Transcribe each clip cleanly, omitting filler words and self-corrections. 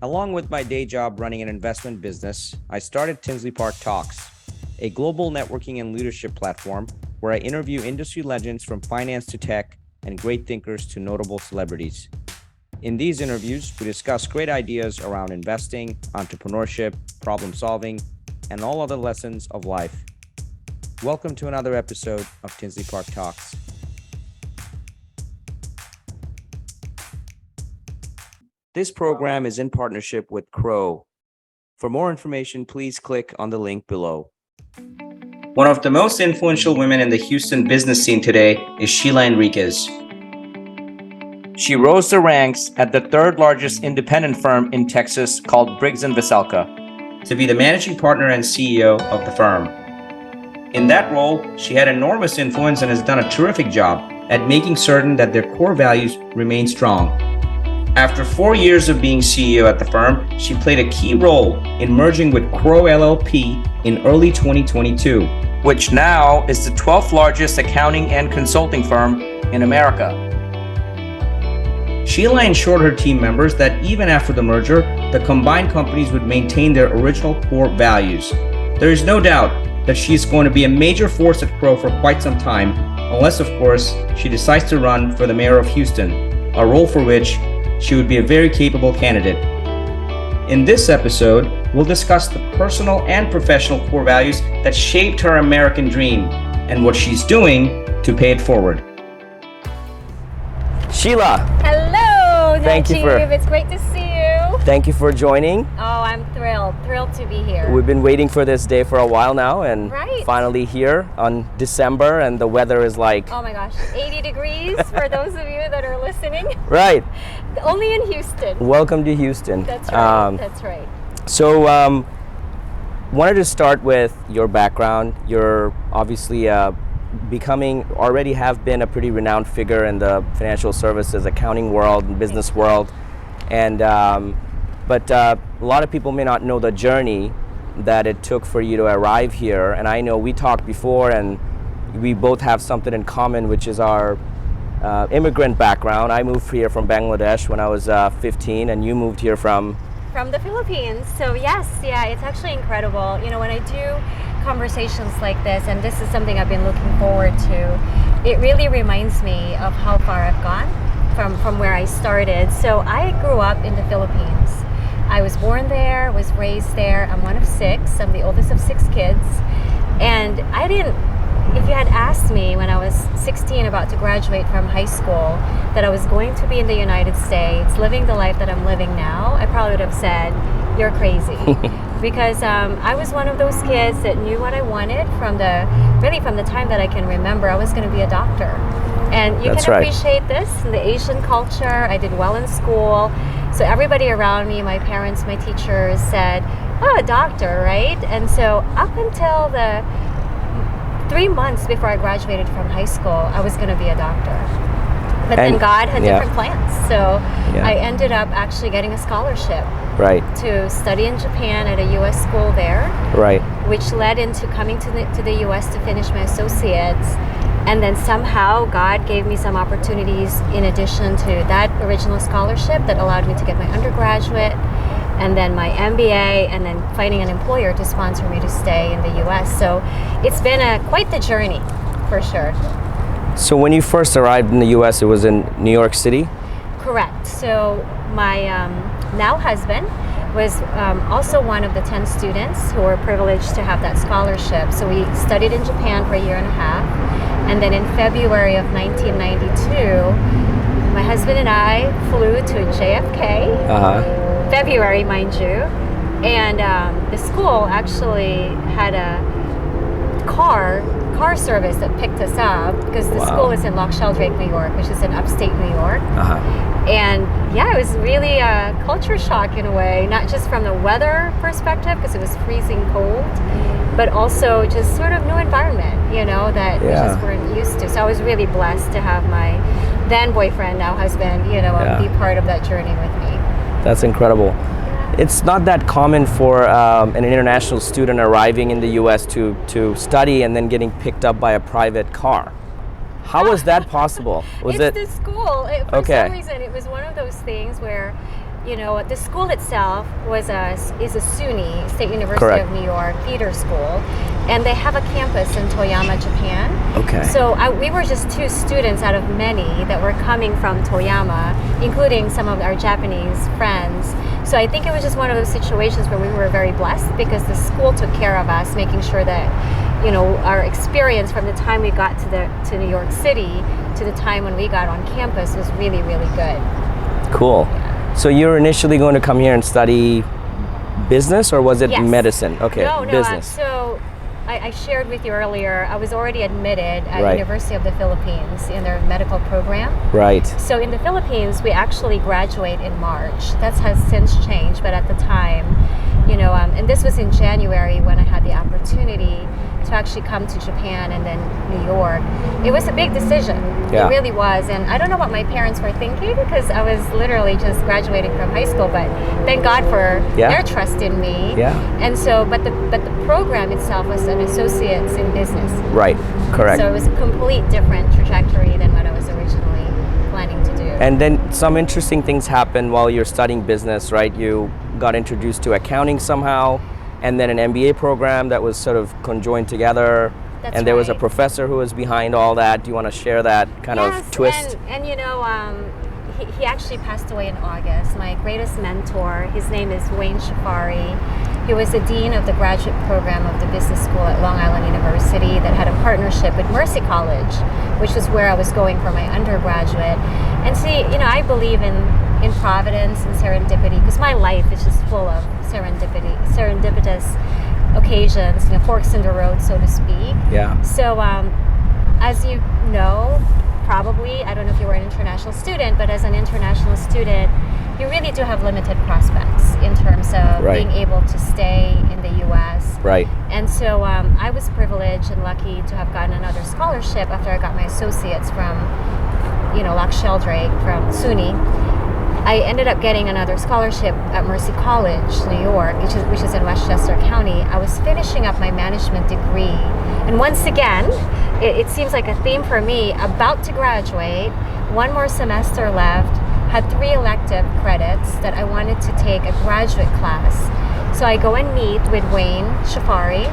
Along with my day job running an investment business, I started Tinsley Park Talks, a global networking and leadership platform where I interview industry legends from finance to tech and great thinkers to notable celebrities. In these interviews, we discuss great ideas around investing, entrepreneurship, problem solving, and all other lessons of life. Welcome to another episode of Tinsley Park Talks. This program is in partnership with Crowe. For more information, please click on the link below. One of the most influential women in the Houston business scene today is Sheila Enriquez. She rose the ranks at the third largest independent firm in Texas called Briggs and Veselka to be the managing partner and CEO of the firm. In that role, she had enormous influence and has done a terrific job at making certain that their core values remain strong. After 4 years of being CEO at the firm, she played a key role in merging with Crowe LLP in early 2022, which now is the 12th largest accounting and consulting firm in America. Sheila ensured her team members that even after the merger, the combined companies would maintain their original core values. There is no doubt that she is going to be a major force at Crowe for quite some time, unless, of course, she decides to run for the mayor of Houston, a role for which she would be a very capable candidate. In this episode, we'll discuss the personal and professional core values that shaped her American dream and what she's doing to pay it forward. Sheila. Hello, Thank you for. It's great to see you. Thank you for joining. Oh, I'm thrilled to be here. We've been waiting for this day for a while now, and Right. finally here on December, and the weather is like. Oh my gosh, 80 degrees for those of you that are listening. Right. Only in Houston. Welcome to Houston. That's right. That's right. So, wanted to start with your background. You're obviously already have been a pretty renowned figure in the financial services, accounting world, and business world, and but a lot of people may not know the journey that it took for you to arrive here. And I know we talked before, and we both have something in common, which is our immigrant background. I moved here from Bangladesh when I was 15, and you moved here from the Philippines. So yes, it's actually incredible. You know, when I do conversations like this, and this is something I've been looking forward to, it really reminds me of how far I've gone from where I started. So I grew up in the Philippines. I was born there, was raised there. I'm one of six. I'm the oldest of six kids. And if you had asked me when I was 16, about to graduate from high school, that I was going to be in the United States, living the life that I'm living now, I probably would have said, "You're crazy." Because I was one of those kids that knew what I wanted from the time that I can remember. I was going to be a doctor. And you can appreciate this in the Asian culture. I did well in school. So everybody around me, my parents, my teachers said, "Oh, a doctor, right?" And so up until the 3 months before I graduated from high school, I was going to be a doctor. But then God had different plans. So I ended up actually getting a scholarship to study in Japan at a U.S. school there, which led into coming to the U.S. to finish my associates. And then somehow God gave me some opportunities in addition to that original scholarship that allowed me to get my undergraduate, and then my MBA, and then finding an employer to sponsor me to stay in the U.S. So it's been quite the journey, for sure. So when you first arrived in the U.S., it was in New York City? Correct. So my now husband was also one of the 10 students who were privileged to have that scholarship. So we studied in Japan for a year and a half. And then in February of 1992, my husband and I flew to JFK. February, mind you. And the school actually had a car service that picked us up, because the school is in Loch Sheldrake, New York, which is in upstate New York. And it was really a culture shock in a way, not just from the weather perspective, because it was freezing cold, but also just sort of new environment, that we just weren't used to. So I was really blessed to have my then boyfriend, now husband, be part of that journey with me. That's incredible. It's not that common for an international student arriving in the U.S. to study and then getting picked up by a private car. How was that possible? It's the school. For some reason, it was one of those things where the school itself is a SUNY, State University Correct. of New York theater school, and they have a campus in Toyama, Japan. Okay. So we were just 2 students out of many that were coming from Toyama, including some of our Japanese friends. So I think it was just one of those situations where we were very blessed because the school took care of us, making sure that our experience from the time we got to New York City to the time when we got on campus was really, really good. Cool. Yeah. So you were initially going to come here and study business, or was it Yes. medicine? Okay, No, business. So I shared with you earlier, I was already admitted at Right. University of the Philippines in their medical program. Right. So in the Philippines, we actually graduate in March. That has since changed, but at the time, and this was in January when I had the opportunity to actually come to Japan and then New York. It was a big decision. Yeah. It really was. And I don't know what my parents were thinking because I was literally just graduating from high school, but thank God for Yeah. their trust in me. Yeah. And so, but the program itself was an associate's in business. Right. Correct. So it was a complete different trajectory than what I was originally planning to do. And then some interesting things happened while you're studying business, right? You got introduced to accounting somehow, and then an MBA program that was sort of conjoined together. That's and there was a right. professor who was behind all that. Do you want to share that kind of twist? And he actually passed away in August. My greatest mentor, his name is Wayne Shafari. He was the dean of the graduate program of the business school at Long Island University that had a partnership with Mercy College, which was where I was going for my undergraduate. And see, I believe in providence and serendipity because my life is just full of serendipitous occasions, forks in the road, so to speak. Yeah. So, as you know, probably, I don't know if you were an international student, but as an international student, you really do have limited prospects in terms of Right. being able to stay in the U.S. Right. And so I was privileged and lucky to have gotten another scholarship after I got my associates from, Loch Sheldrake from SUNY. I ended up getting another scholarship at Mercy College, New York, which is in Westchester County. I was finishing up my management degree. And once again, it seems like a theme for me, about to graduate, one more semester left, had 3 elective credits that I wanted to take a graduate class. So I go and meet with Wayne Shafari,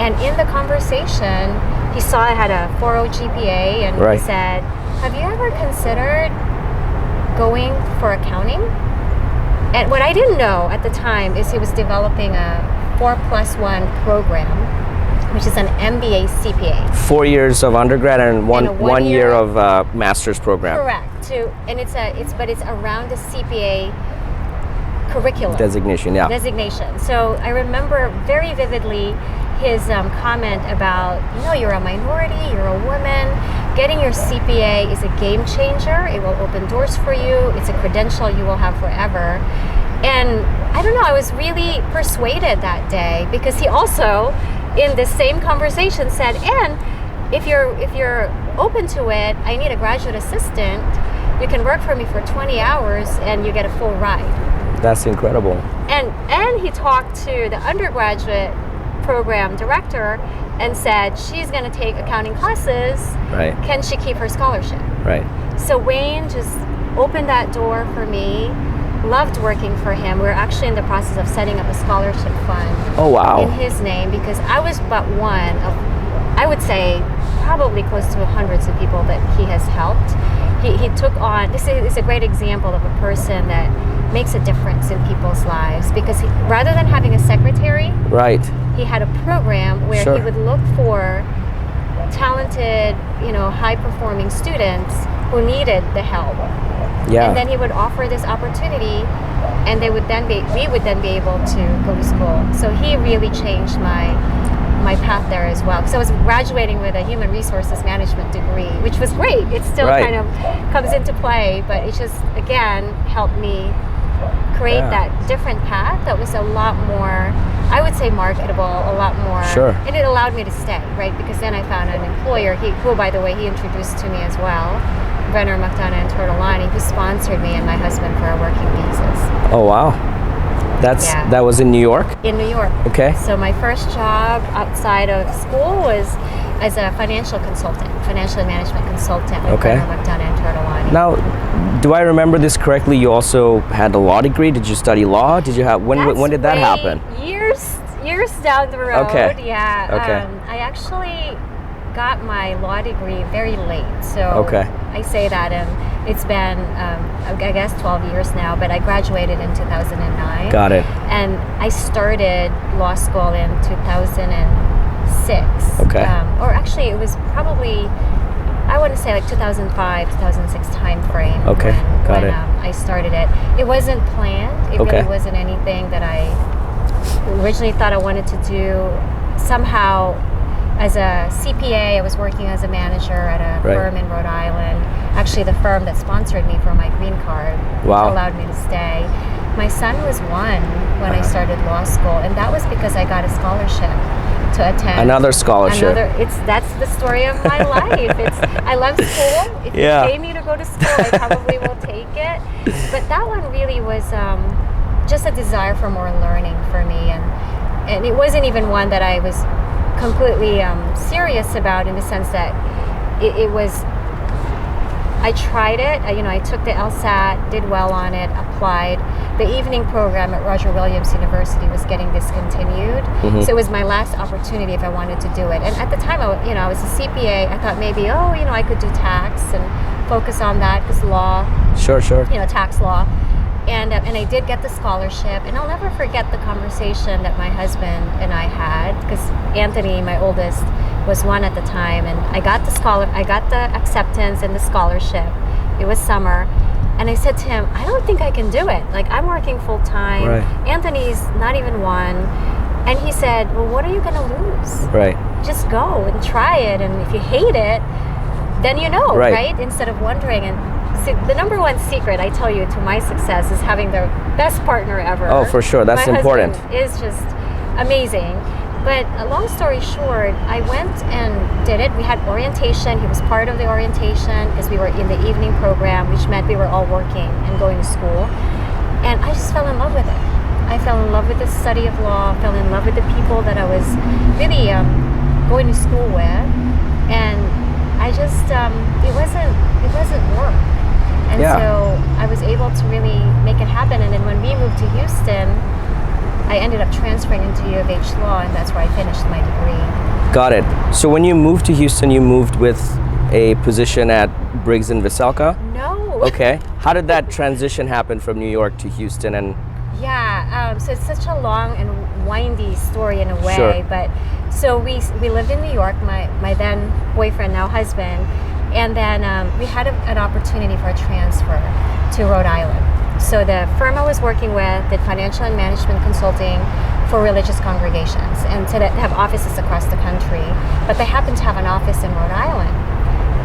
and in the conversation, he saw I had a 4.0 GPA, and Right. he said, "Have you ever considered going for accounting?" And what I didn't know at the time is he was developing a 4+1 program, which is an MBA CPA. 4 years of undergrad and one And a one year year- of master's program. Correct. And it's around the CPA curriculum. Designation, yeah. Designation. So I remember very vividly his comment about, you're a minority, you're a woman, getting your CPA is a game changer. It will open doors for you. It's a credential you will have forever. And I don't know, I was really persuaded that day because he also, in the same conversation, said, and if you're open to it, I need a graduate assistant. You can work for me for 20 hours and you get a full ride. That's incredible. And he talked to the undergraduate program director and said she's going to take accounting classes. Right. Can she keep her scholarship? Right. So Wayne just opened that door for me. Loved working for him. We're actually in the process of setting up a scholarship fund Oh, wow. in his name because I was but one of, I would say, probably close to hundreds of people that he has helped. He took on, this is a great example of a person that makes a difference in people's lives because rather than having a secretary, Right. he had a program where Sure. he would look for talented, high-performing students who needed the help. Yeah. And then he would offer this opportunity, and we would then be able to go to school. So he really changed my path there as well. Because I was graduating with a human resources management degree, which was great. It still Right. kind of comes into play, but it just again helped me create Yeah. that different path that was a lot more, I would say, marketable, a lot more. Sure. And it allowed me to stay, right? Because then I found an employer, who, by the way, he introduced to me as well, Brenner, McDonough, and Tortolani, who sponsored me and my husband for our working visas Oh, wow. Yeah. That was in New York? in New York. Okay. So my first job outside of school was as a financial consultant, financial management consultant with Okay. Brenner, McDonough, and Tortolani. Now, do I remember this correctly? You also had a law degree. Did you study law? Did you have when did that happen? Years down the road. Okay. Yeah. Okay. I actually got my law degree very late. So Okay. I say that, and it's been I guess 12 years now. But I graduated in 2009. Got it. And I started law school in 2006. Okay. Or actually, it was probably, I want to say like 2005, 2006 time frame. Okay, got it. I started it. It wasn't planned. It Okay. really wasn't anything that I originally thought I wanted to do. Somehow, as a CPA, I was working as a manager at a Right. firm in Rhode Island. Actually, the firm that sponsored me for my green card Wow. allowed me to stay. My son was one when I started law school, and that was because I got a scholarship to attend. Another scholarship. That's the story of my life. I love school. If Yeah. you pay me to go to school, I probably will take it. But that one really was just a desire for more learning for me, and it wasn't even one that I was completely serious about, in the sense that it was. I tried it. I took the LSAT, did well on it, applied. The evening program at Roger Williams University was getting discontinued, so it was my last opportunity if I wanted to do it. And at the time, I was a CPA. I thought maybe, I could do tax and focus on that, because law, Sure. tax law. And I did get the scholarship, and I'll never forget the conversation that my husband and I had, because Anthony, my oldest, was one at the time, and I got the acceptance and the scholarship. It was summer, and I said to him, I don't think I can do it. Like, I'm working full time. Right. Anthony's not even one. And he said, well, what are you going to lose? Right. Just go and try it, and if you hate it, then right? Instead of wondering. And see, the number one secret, I tell you, to my success is having the best partner ever. Oh, for sure. That's important. My husband is just amazing. But long story short, I went and did it. We had orientation. He was part of the orientation, as we were in the evening program, which meant we were all working and going to school. And I just fell in love with it. I fell in love with the study of law, fell in love with the people that I was really going to school with. And I just, it wasn't work. And Yeah. so I was able to really make it happen. And then when we moved to Houston, I ended up transferring into U of H Law, and that's where I finished my degree. Got it. So when you moved to Houston, you moved with a position at Briggs and Veselka? No. Okay. How did that transition happen from New York to Houston? And Yeah, so it's such a long and windy story in a way. Sure. But so we lived in New York, my then boyfriend, now husband, and then we had an opportunity for a transfer to Rhode Island. So the firm I was working with did financial and management consulting for religious congregations, and so they have offices across the country, but they happened to have an office in Rhode Island.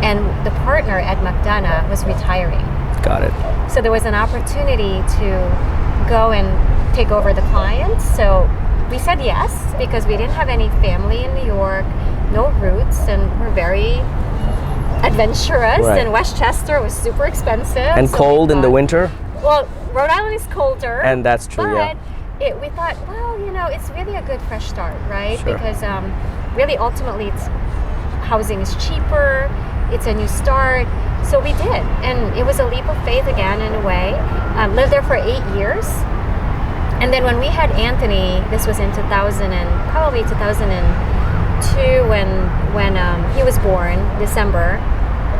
And the partner, Ed McDonough, was retiring. got it. So there was an opportunity to go and take over the clients. So we said yes, because we didn't have any family in New York, no roots, and we're very adventurous. Right. And Westchester was super expensive. And so cold we in the thought- winter? Well, Rhode Island is colder. And that's true, yeah. But we thought, well, it's really a good fresh start, right? Sure. Because really, ultimately, housing is cheaper. It's a new start. So we did. And it was a leap of faith again, in a way. Lived there for 8 years. And then when we had Anthony, this was in 2000 and probably 2002 when he was born, December.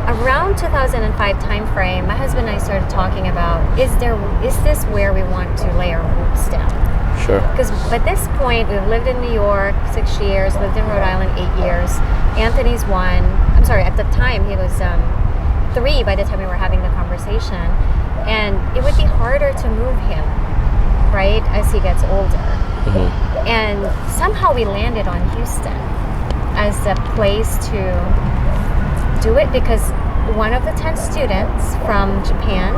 Around 2005 timeframe, my husband and I started talking about, is this where we want to lay our roots down? Sure. Because at this point, we've lived in New York 6 years, lived in Rhode Island 8 years. Anthony's one. I'm sorry, at the time he was 3 by the time we were having the conversation. And it would be harder to move him, right, as he gets older. Mm-hmm. And somehow we landed on Houston as a place to do it, because one of the 10 students from Japan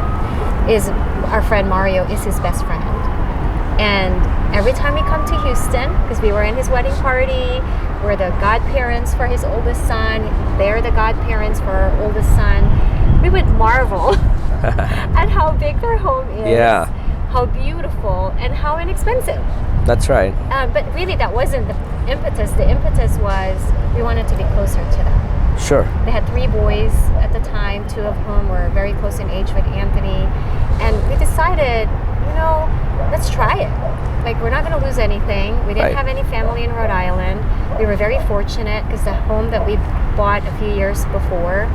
is our friend Mario, is his best friend. And every time we come to Houston, because we were in his wedding party, we're the godparents for his oldest son, they're the godparents for our oldest son, we would marvel at how big their home is, Yeah. how beautiful, and how inexpensive. That's right. But really, that wasn't the impetus. The impetus was we wanted to be closer to them. Sure. They had 3 boys at the time, two of whom were very close in age with Anthony. And we decided, let's try it. Like, we're not going to lose anything. We didn't have any family in Rhode Island. We were very fortunate because the home that we bought a few years before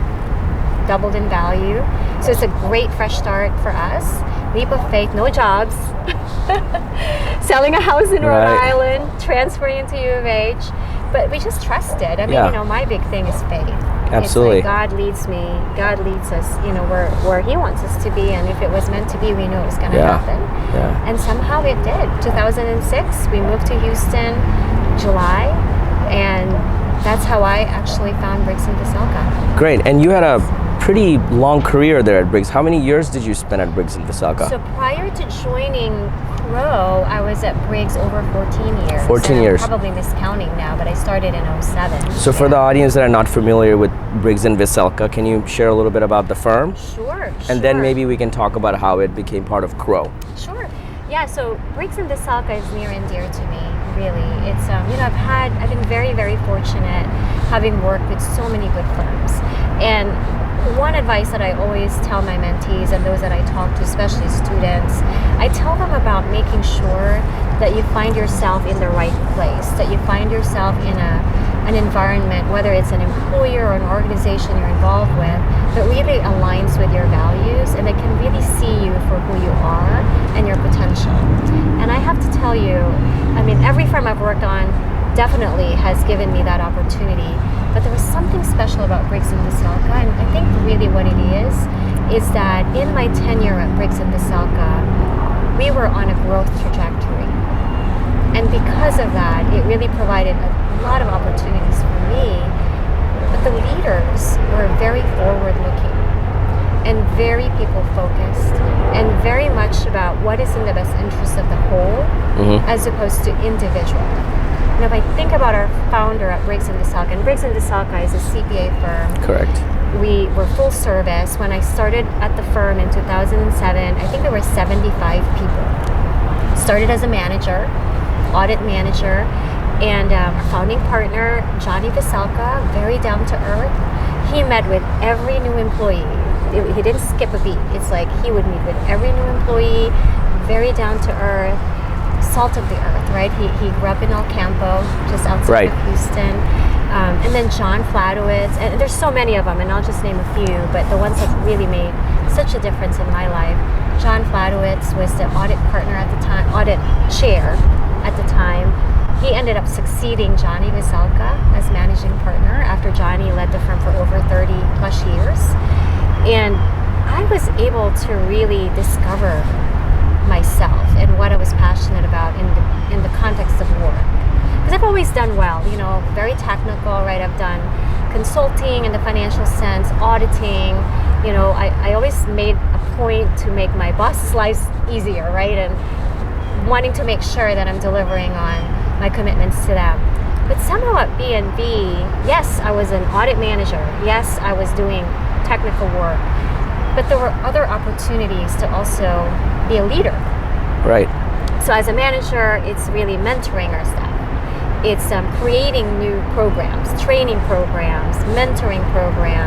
doubled in value. So it's a great fresh start for us. Leap of faith, no jobs. Selling a house in Rhode Island, transferring into U of H. But we just trusted. I mean, my big thing is faith. Absolutely. It's like God leads me, God leads us, where He wants us to be. And if it was meant to be, we knew it was going to happen. Yeah. And somehow it did. 2006, we moved to Houston, July. And that's how I actually found Briggs and Veselka. Great. And you had a pretty long career there at Briggs. How many years did you spend at Briggs and Veselka? So prior to joining Crowe, I was at Briggs over 14 years. 14 years. I'm probably miscounting now, but I started in 07. So for the audience that are not familiar with Briggs and Veselka, can you share a little bit about the firm? Sure. And then maybe we can talk about how it became part of Crowe. Sure. Yeah, so Briggs and Veselka is near and dear to me, really. It's, I've been very, very fortunate having worked with so many good firms. And one advice that I always tell my mentees and those that I talk to, especially students, I tell them about making sure that you find yourself in the right place, that you find yourself in an environment, whether it's an employer or an organization you're involved with, that really aligns with your values and that can really see you for who you are and your potential. And I have to tell you, every firm I've worked on definitely has given me that opportunity. But there was something special about Briggs and Veselka, and I think really what it is that in my tenure at Briggs and Veselka, we were on a growth trajectory. And because of that, it really provided a lot of opportunities for me. But the leaders were very forward-looking and very people-focused and very much about what is in the best interest of the whole as opposed to individual. If I think about our founder at Briggs and Veselka, and Briggs and Veselka is a CPA firm. Correct. We were full service. When I started at the firm in 2007, I think there were 75 people. Started as a manager, audit manager, and our founding partner, Johnny Veselka, very down to earth. He met with every new employee. He didn't skip a beat. It's like he would meet with every new employee, very down to earth. Salt of the earth, right? He grew up in El Campo, just outside of Houston. And then John Fladowitz, and there's so many of them, and I'll just name a few, but the ones that really made such a difference in my life. John Fladowitz was the audit partner at the time, audit chair at the time. He ended up succeeding Johnny Veselka as managing partner after Johnny led the firm for over 30 plus years. And I was able to really discover myself and what I was passionate about in the context of work. Because I've always done well, very technical, right? I've done consulting in the financial sense, auditing. I always made a point to make my boss's lives easier, right? And wanting to make sure that I'm delivering on my commitments to them. But somehow at B&B, yes, I was an audit manager. Yes, I was doing technical work. But there were other opportunities to also be a leader. Right. So as a manager, it's really mentoring our staff. It's creating new programs, training programs, mentoring program,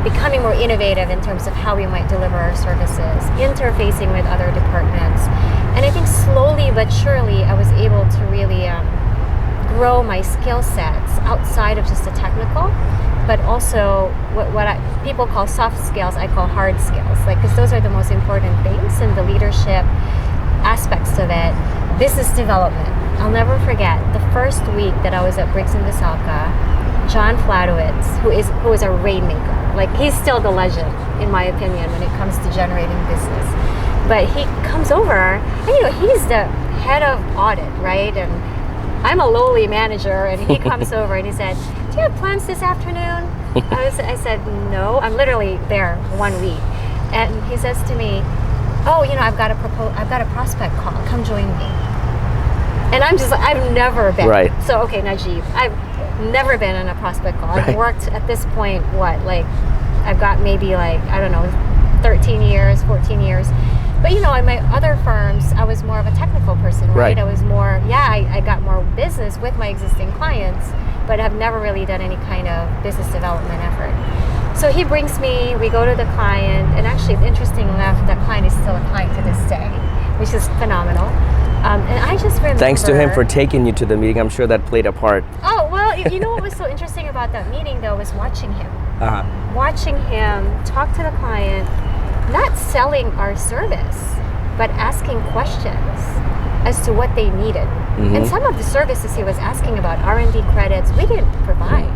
becoming more innovative in terms of how we might deliver our services, interfacing with other departments. And I think slowly but surely, I was able to really grow my skill sets outside of just the technical, but also what people call soft skills, I call hard skills, because those are the most important things in the leadership aspects of it. Business development. I'll never forget the first week that I was at Briggs and Veselka. John Fladowitz, who is a rainmaker, he's still the legend in my opinion when it comes to generating business. But he comes over, and he's the head of audit, right? And I'm a lowly manager, and he comes over and he said, "Do you have plans this afternoon?" I said, "No, I'm literally there 1 week." And he says to me, "Oh, I've got a prospect call. Come join me." And I'm just, I've never been. Right. So, okay, Najib, I've never been on a prospect call. I've worked at this point, I've got maybe 13 years, 14 years. But in my other firms, I was more of a technical person, right? I was more, I got more business with my existing clients, but I've never really done any kind of business development effort. So he brings me, we go to the client, and actually it's interesting enough, that client is still a client to this day, which is phenomenal. And I just remember... Thanks to him for taking you to the meeting. I'm sure that played a part. Oh, well, you know what was so interesting about that meeting, though, was watching him. Watching him talk to the client, not selling our service, but asking questions as to what they needed. And some of the services he was asking about, R&D credits, we didn't provide.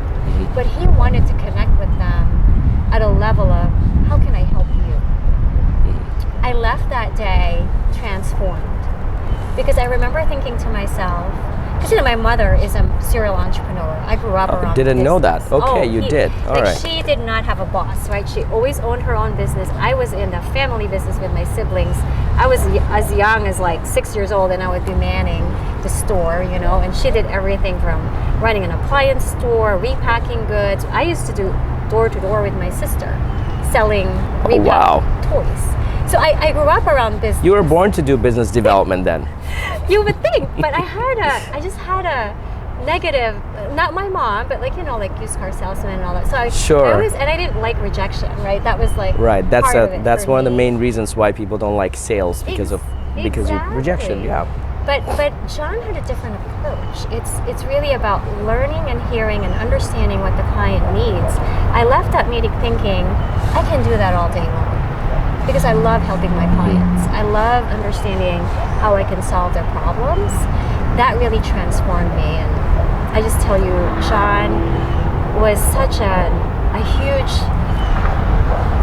But he wanted to connect with them at a level of, how can I help you? I left that day transformed. Because I remember thinking to myself, because my mother is a serial entrepreneur. I grew up around didn't know that. business. Okay, you did. All right. She did not have a boss, right? She always owned her own business. I was in the family business with my siblings. I was as young as like 6 years old, and I would be manning the store, and she did everything from running an appliance store, repacking goods. I used to do door-to-door with my sister, selling repacked toys. So I grew up around business. You were born to do business development then. You would think, but I just had a negative, not my mom, but like used car salesman and all that. So I didn't like rejection, right? That was like That's one of the main reasons why people don't like sales because of rejection. Yeah. But John had a different approach. It's really about learning and hearing and understanding what the client needs. I left that meeting thinking, I can do that all day long. Because I love helping my clients. I love understanding how I can solve their problems. That really transformed me. And I just tell you, John was such a huge,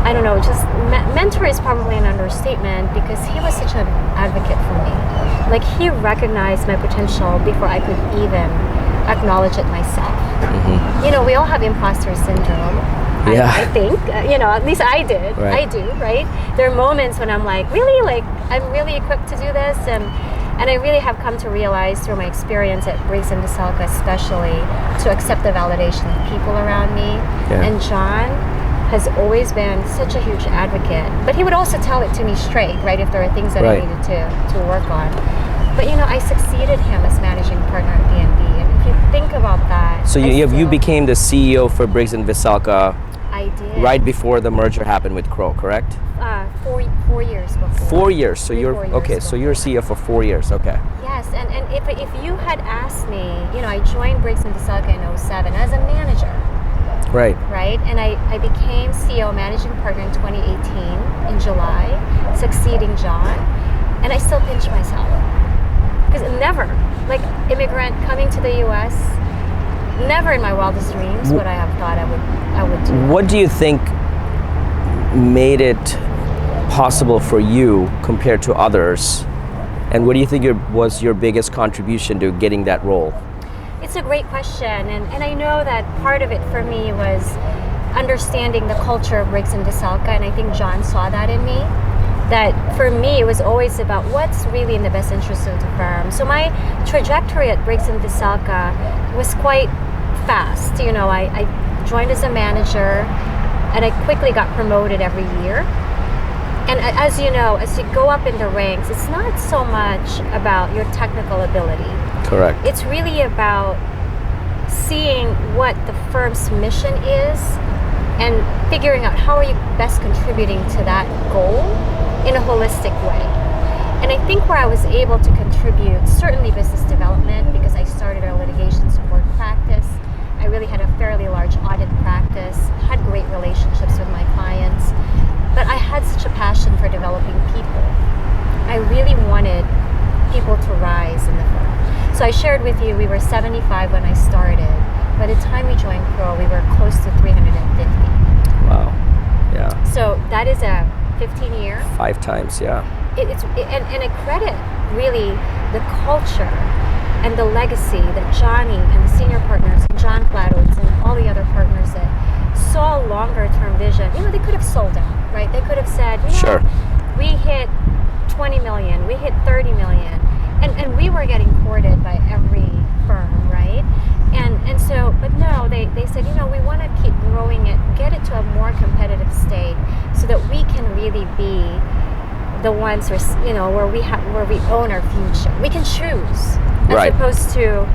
I don't know, just mentor is probably an understatement, because he was such an advocate for me. Like, he recognized my potential before I could even acknowledge it myself. We all have imposter syndrome. I think, at least I did. Right. I do, right? There are moments when I'm like, really? Like, I'm really equipped to do this? And I really have come to realize through my experience at Briggs and Veselka especially, to accept the validation of people around me. Yeah. And John has always been such a huge advocate. But he would also tell it to me straight, right? If there are things that I needed to work on. But, I succeeded him as managing partner at B&B. And if you think about that... So you became the CEO for Briggs and Veselka. I did. Right before the merger happened with Crowe, correct? 4 years before. 4 years. So so you're CEO for 4 years. Okay. Yes, and if you had asked me, I joined Briggs and Veselka in 2007 as a manager. Right. Right, and I became CEO managing partner in 2018 in July, succeeding John, and I still pinch myself because never, like Immigrant coming to the U.S. Never in my wildest dreams would I have thought I would do. What do you think made it possible for you compared to others? And what do you think was your biggest contribution to getting that role? It's a great question. And I know that part of it for me was understanding the culture of Briggs and Veselka. And I think John saw that in me. That for me, it was always about what's really in the best interest of the firm. So my trajectory at Briggs and Veselka was quite fast. I joined as a manager, and I quickly got promoted every year. And as you know, as you go up in the ranks, it's not so much about your technical ability. Correct. It's really about seeing what the firm's mission is and figuring out how are you best contributing to that goal in a holistic way. And I think where I was able to contribute, certainly business development, because I started a litigation support practice. I really had a fairly large audit practice, had great relationships with my clients, but I had such a passion for developing people. I really wanted people to rise in the firm. So I shared with you, we were 75 when I started. By the time we joined Crowe, we were close to 350. Wow. Yeah. So that is a 15-year. 5 times, yeah. And I credit really the culture and the legacy that Johnny and the senior partners, John Flatowitz and all the other partners that saw longer term vision. They could have sold out, right? They could have said, sure, we hit 20 million, we hit 30 million, and we were getting courted by every firm, right? And so, but no, they said, we want to keep growing it, get it to a more competitive state so that we can really be the ones where we own our future. We can choose as opposed to,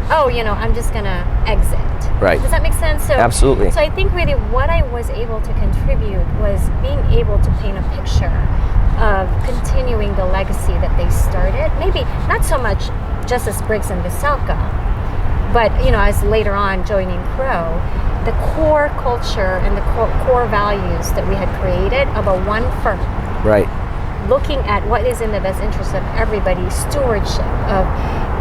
I'm just gonna exit. Right. Does that make sense? So, Absolutely. So I think really what I was able to contribute was being able to paint a picture of continuing the legacy that they started. Maybe not so much just as Briggs and Veselka, but as later on joining Crowe, the core culture and the core values that we had created of a one firm. Right. Looking at what is in the best interest of everybody, stewardship of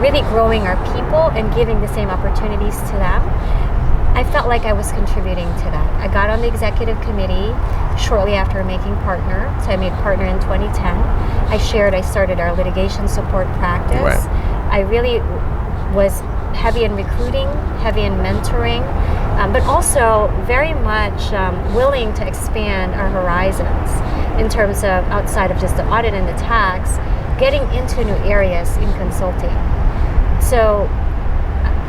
really growing our people and giving the same opportunities to them. I felt like I was contributing to that. I got on the executive committee shortly after making partner. So I made partner in 2010. I started our litigation support practice. Right. I really was heavy in recruiting, heavy in mentoring, but also very much willing to expand our horizons in terms of outside of just the audit and the tax, getting into new areas in consulting. So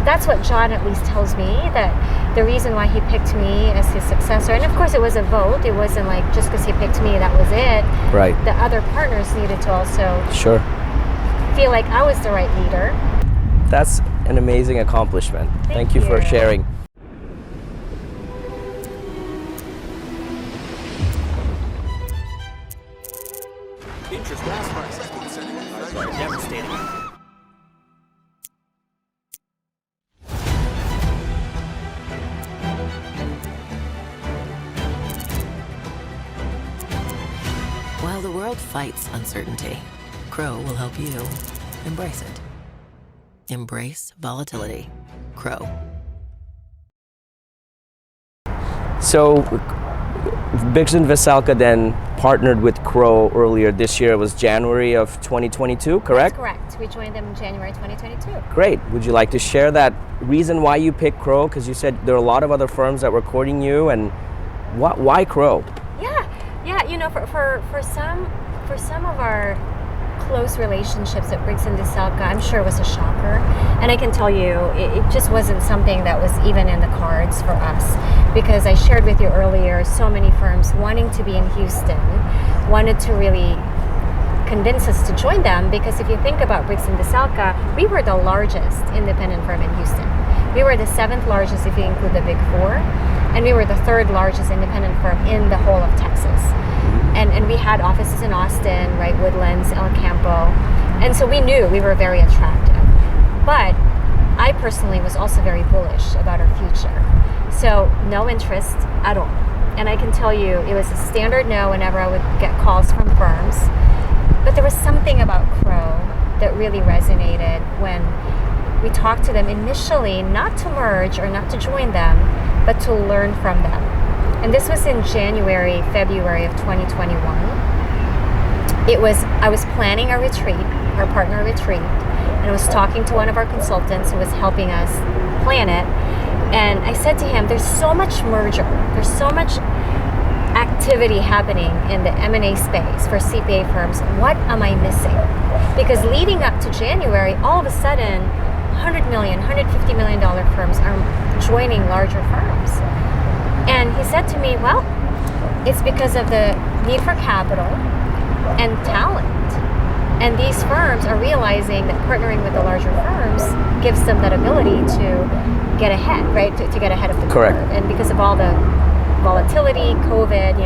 that's what John at least tells me, that the reason why he picked me as his successor, and of course it was a vote, it wasn't like just because he picked me, that was it. Right. The other partners needed to also Sure. feel like I was the right leader. That's an amazing accomplishment. Thank you for sharing. Interest gas prices devastating. While the world fights uncertainty, Crowe will help you embrace it. Embrace volatility. Crowe. So, Briggs and Veselka then partnered with Crowe earlier this year. It was January of 2022, correct? That's correct. We joined them in January 2022. Great. Would you like to share that reason why you picked Crowe? Because you said there are a lot of other firms that were courting you, and why Crowe? Yeah. For some of our close relationships at Briggs and Veselka, I'm sure it was a shocker. And I can tell you, it just wasn't something that was even in the cards for us. Because I shared with you earlier, so many firms wanting to be in Houston, wanted to really convince us to join them. Because if you think about Briggs and Veselka, we were the largest independent firm in Houston. We were the 7th largest if you include the Big Four. And we were the 3rd largest independent firm in the whole of Texas. And we had offices in Austin, right, Woodlands, El Campo. And so we knew we were very attractive. But I personally was also very bullish about our future. So no interest at all. And I can tell you, it was a standard no whenever I would get calls from firms. But there was something about Crowe that really resonated when we talked to them initially, not to merge or not to join them, but to learn from them. And this was in January, February of 2021. I was planning a retreat, our partner retreat, and I was talking to one of our consultants who was helping us plan it. And I said to him, there's so much merger, there's so much activity happening in the M&A space for CPA firms. What am I missing? Because leading up to January, all of a sudden, $100 million, $150 million firms are joining larger firms. And he said to me, well, it's because of the need for capital and talent. And these firms are realizing that partnering with the larger firms gives them that ability to get ahead, right? To get ahead of the Correct. curve. And because of all the volatility, COVID,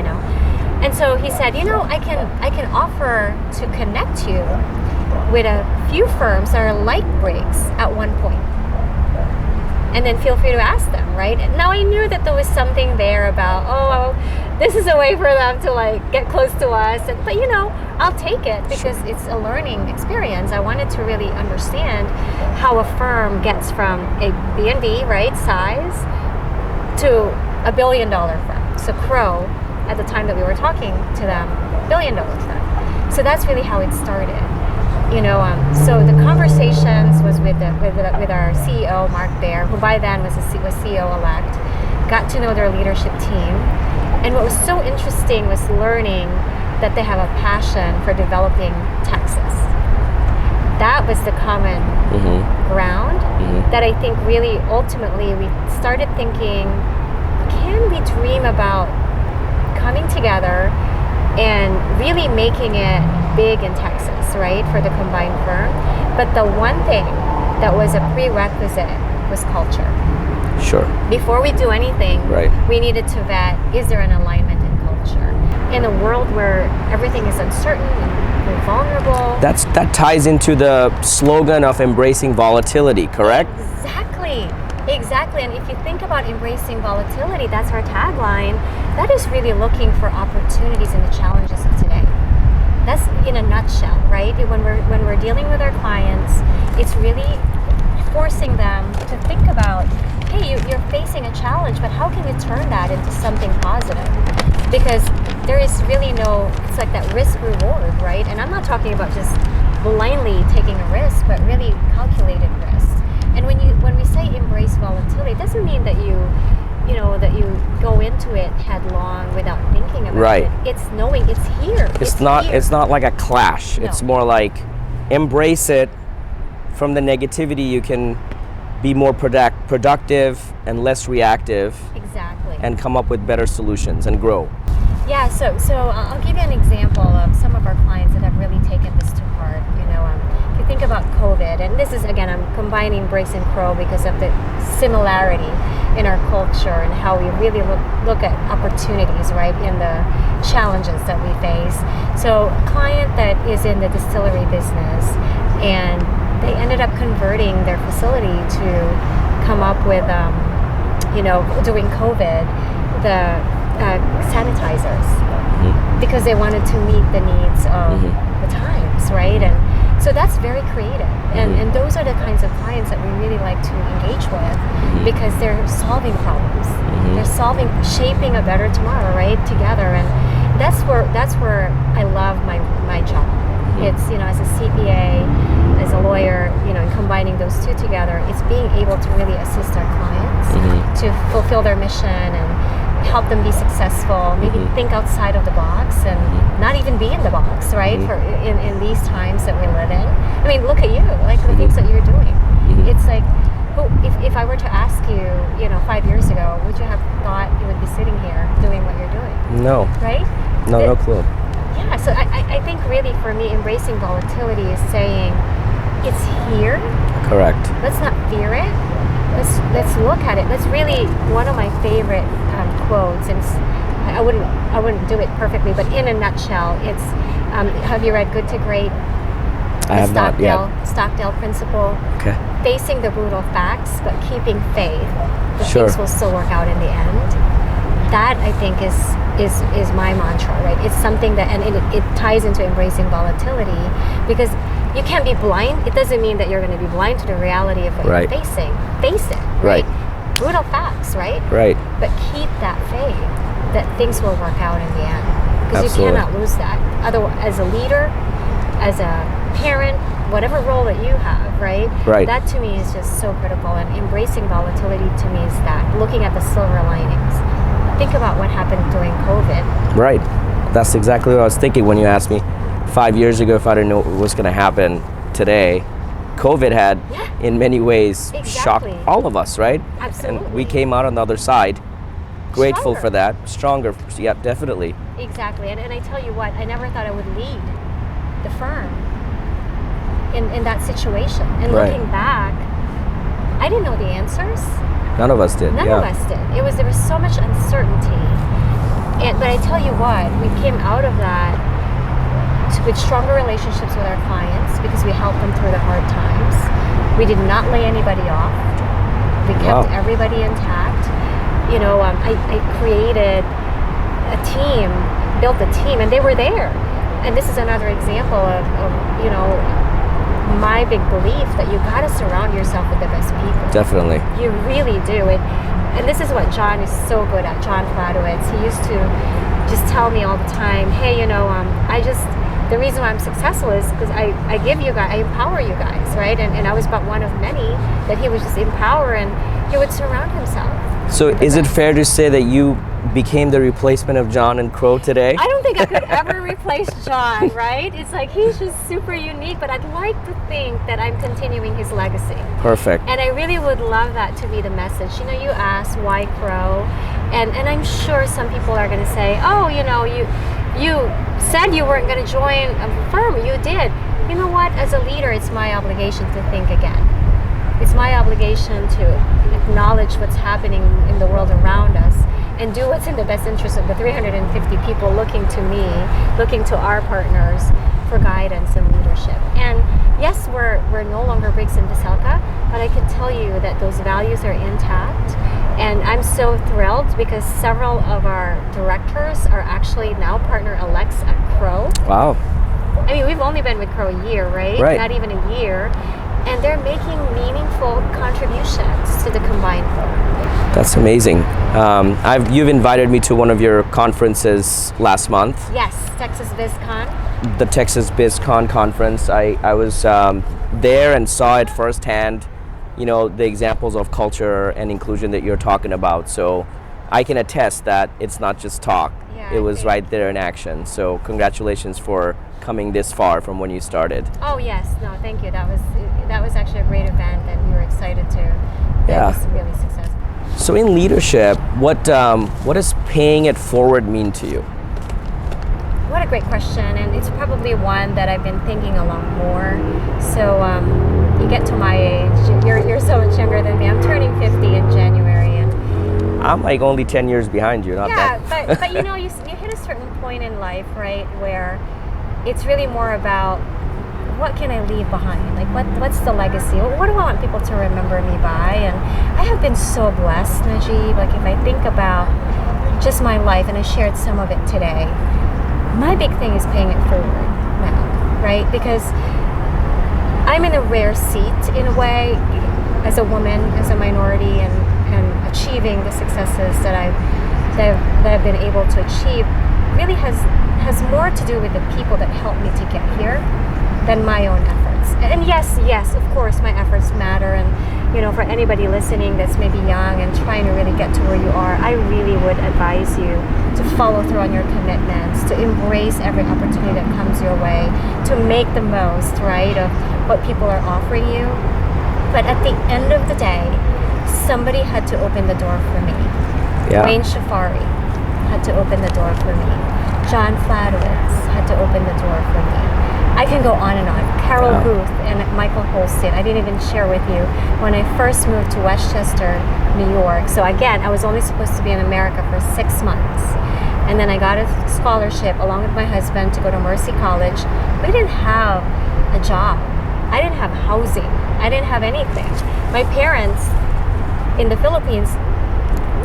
And so he said, I can offer to connect you with a few firms that are like Briggs at one point. And then feel free to ask them, right? Now I knew that there was something there about, this is a way for them to get close to us. But I'll take it because it's a learning experience. I wanted to really understand how a firm gets from a B&B, right, size to a $1 billion firm. So Crowe, at the time that we were talking to them, $1 billion firm. So that's really how it started. So the conversations was with our CEO, Mark Baer, who by then was CEO-elect, got to know their leadership team. And what was so interesting was learning that they have a passion for developing Texas. That was the common ground that I think really ultimately we started thinking, can we dream about coming together and really making it big in Texas, right, for the combined firm. But the one thing that was a prerequisite was culture. Sure. Before we do anything, Right. we needed to vet, is there an alignment in culture? In a world where everything is uncertain and we're vulnerable. That ties into the slogan of embracing volatility, correct? Exactly. And if you think about embracing volatility, that's our tagline. That is really looking for opportunities in the challenges of today. That's in a nutshell, right? When we're dealing with our clients, it's really forcing them to think about, hey, you're facing a challenge, but how can you turn that into something positive? Because there is really it's like that risk reward, right? And I'm not talking about just blindly taking a risk, but really calculated risk. And when we say embrace volatility, it doesn't mean that you go into it headlong without thinking about Right. it. It's knowing it's here. It's here. not like a clash. No. It's more like embrace it. From the negativity, you can be more productive and less reactive, Exactly. and come up with better solutions and grow. Yeah, so I'll give you an example of some of our clients that have really taken this to heart. If you think about COVID, and this is, again, I'm combining Briggs and Crowe because of the similarity in our culture and how we really look at opportunities, right, in the challenges that we face. So a client that is in the distillery business, and they ended up converting their facility to come up with, during COVID, the sanitizers, because they wanted to meet the needs of the times, right? And so that's very creative, and those are the kinds of clients that we really like to engage with, because they're solving problems, they're shaping a better tomorrow, right, together. And that's where I love my job. It's, as a CPA, as a lawyer, and combining those two together, it's being able to really assist our clients to fulfill their mission and help them be successful, maybe think outside of the box and not even be in the box, right? For in these times that we live in. I mean, look at you, like the things that you're doing. It's like, if I were to ask you, 5 years ago, would you have thought you would be sitting here doing what you're doing? No. Right? No clue. Yeah, so I think really for me, embracing volatility is saying, it's here. Correct. Let's not fear it. Let's look at it. That's really one of my favorite quotes, and I wouldn't do it perfectly, but in a nutshell, it's have you read Good to Great? I have not yet. Stockdale principle. Okay. Facing the brutal facts, but keeping faith that Sure. things will still work out in the end. That, I think, is my mantra, right? It's something that, and it ties into embracing volatility, because you can't be blind. It doesn't mean that you're going to be blind to the reality of what Right. you're facing. Face it, Right. Brutal facts, right? Right. But keep that faith that things will work out in the end, because you Absolutely. cannot lose that. Otherwise, as a leader, as a parent, whatever role that you have, right? Right. That to me is just so critical. And embracing volatility to me is that, looking at the silver linings. Think about what happened during COVID. Right. That's exactly what I was thinking when you asked me 5 years ago if I didn't know what was going to happen today. COVID had, in many ways, shocked Exactly. all of us, right? Absolutely. And we came out on the other side, grateful Stronger. for that, stronger. Yeah, definitely. Exactly. And I tell you what, I never thought I would lead the firm in that situation. And Right. looking back, I didn't know the answers. None of us did. None yeah. of us did. There was so much uncertainty. But I tell you what, we came out of that with stronger relationships with our clients, because we helped them through the hard times. We did not lay anybody off. We kept Wow. everybody intact. I created a team, built a team, and they were there. And this is another example of my big belief that you got to surround yourself with the best people. Definitely. You really do. And this is what John is so good at, John Fladowitz. He used to just tell me all the time, hey, the reason why I'm successful is because I give you guys, I empower you guys, right? And I was but one of many that he would just empower, and he would surround himself. So is it fair to say that you became the replacement of John and Crowe today? I don't think I could ever replace John, right? It's like, he's just super unique, but I'd like to think that I'm continuing his legacy. Perfect. And I really would love that to be the message. You asked why Crowe, and I'm sure some people are going to say, oh, you said you weren't going to join a firm. You did. You know what? As a leader, it's my obligation to think again. it's my obligation to acknowledge what's happening in the world around us and do what's in the best interest of the 350 people looking to me, looking to our partners for guidance and leadership. And yes, we're no longer Briggs and Veselka, but I can tell you that those values are intact. And I'm so thrilled because several of our directors are actually now partner elects at Crowe. Wow. I mean, we've only been with Crowe a year, right? Right. Not even a year. And they're making meaningful contributions to the combined firm. That's amazing. You've invited me to one of your conferences last month. Yes, Texas BizCon. The Texas BizCon conference. I was there and saw it firsthand, the examples of culture and inclusion that you're talking about. So I can attest that it's not just talk. Yeah, it was right there in action. So congratulations for coming this far from when you started. Oh yes, no, thank you. That was actually a great event, and we were excited to. Yeah. It was really successful. So in leadership, what does paying it forward mean to you? What a great question, and it's probably one that I've been thinking a lot more. So you get to my age, you're so much younger than me. I'm turning 50 in January, and I'm like only 10 years behind you, not yeah, that. but you hit a certain point in life, right, where it's really more about what can I leave behind? Like what's the legacy? What do I want people to remember me by? And I have been so blessed, Najib. Like if I think about just my life, and I shared some of it today, my big thing is paying it forward now, right? Because I'm in a rare seat in a way as a woman, as a minority, and achieving the successes that I've been able to achieve really has more to do with the people that helped me to get here than my own efforts. And yes, of course, my efforts matter. And for anybody listening that's maybe young and trying to really get to where you are, I really would advise you to follow through on your commitments, to embrace every opportunity that comes your way, to make the most, right, of what people are offering you. But at the end of the day, somebody had to open the door for me. Yeah. Wayne Shafari had to open the door for me. John Fladowitz had to open the door for me. I can go on and on. Carol Booth and Michael Holstein. I didn't even share with you when I first moved to Westchester, New York. So again, I was only supposed to be in America for 6 months. And then I got a scholarship along with my husband to go to Mercy College. We didn't have a job. I didn't have housing. I didn't have anything. My parents in the Philippines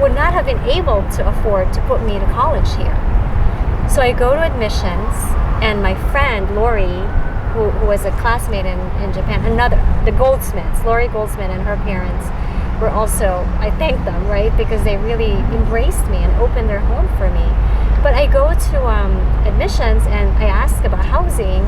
would not have been able to afford to put me to college here. So I go to admissions, and my friend Lori, who was a classmate in Japan, the Goldsmiths, Lori Goldsmith and her parents were also, I thank them, right, because they really embraced me and opened their home for me. But I go to admissions and I ask about housing,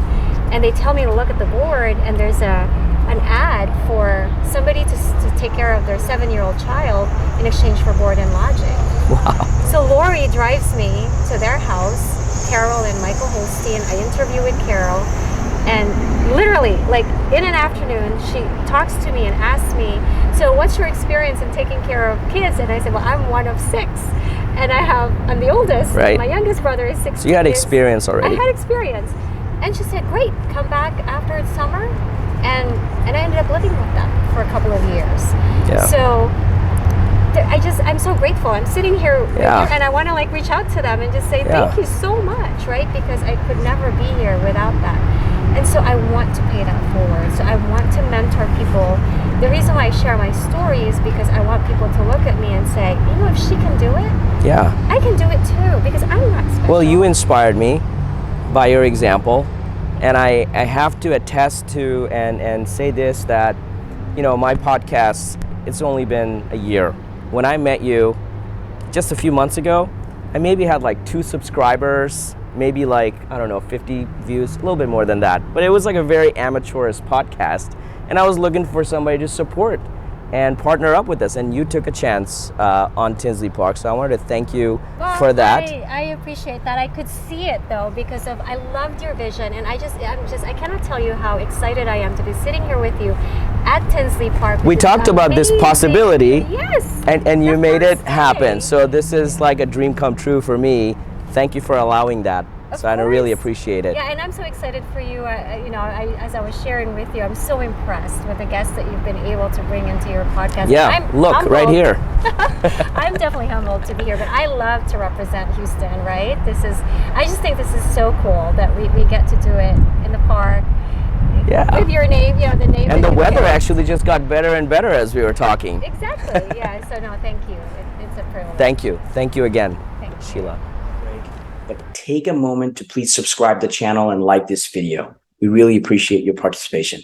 and they tell me to look at the board, and there's an ad for somebody to take care of their 7-year-old child in exchange for board and lodging. Wow. So Lori drives me to their house, Carol and Michael Holstein. I interview with Carol, and literally, like in an afternoon, she talks to me and asks me, so what's your experience in taking care of kids? And I said, well, I'm one of 6. And I'm the oldest. Right. My youngest brother is 16. So you had experience already. I had experience. And she said, great, come back after it's summer. And I ended up living with them for a couple of years. Yeah. So I'm so grateful. I'm sitting here and I want to reach out to them and just say thank you so much, right? Because I could never be here without that. And so I want to pay that forward. So I want to mentor people. The reason why I share my story is because I want people to look at me and say, if she can do it, I can do it too, because I'm not special. Well, you inspired me by your example. And I have to attest to and say this, that, my podcast, it's only been a year. When I met you just a few months ago, I maybe had 2 subscribers, maybe 50 views, a little bit more than that. But it was a very amateurish podcast. And I was looking for somebody to support and partner up with us. And you took a chance on Tinsley Park. So I wanted to thank you for that. I appreciate that. I could see it though, because I loved your vision. And I cannot tell you how excited I am to be sitting here with you at Tinsley Park. We talked about this possibility. Yes. And you made it happen. So this is like a dream come true for me. Thank you for allowing that. Of So I really course. appreciate it. Yeah, and I'm so excited for you. As I was sharing with you, I'm so impressed with the guests that you've been able to bring into your podcast. Yeah, I'm look, humbled. right here. I'm definitely humbled to be here, but I love to represent Houston, right? I just think this is so cool that we get to do it in the park. Yeah. With your name, the name. And that the you weather picked. actually just got better and better as we were talking. Exactly, yeah. So no, thank you. It's a privilege. Thank you. Thank you again, Thank you. Sheila. But take a moment to please subscribe to the channel and like this video. We really appreciate your participation.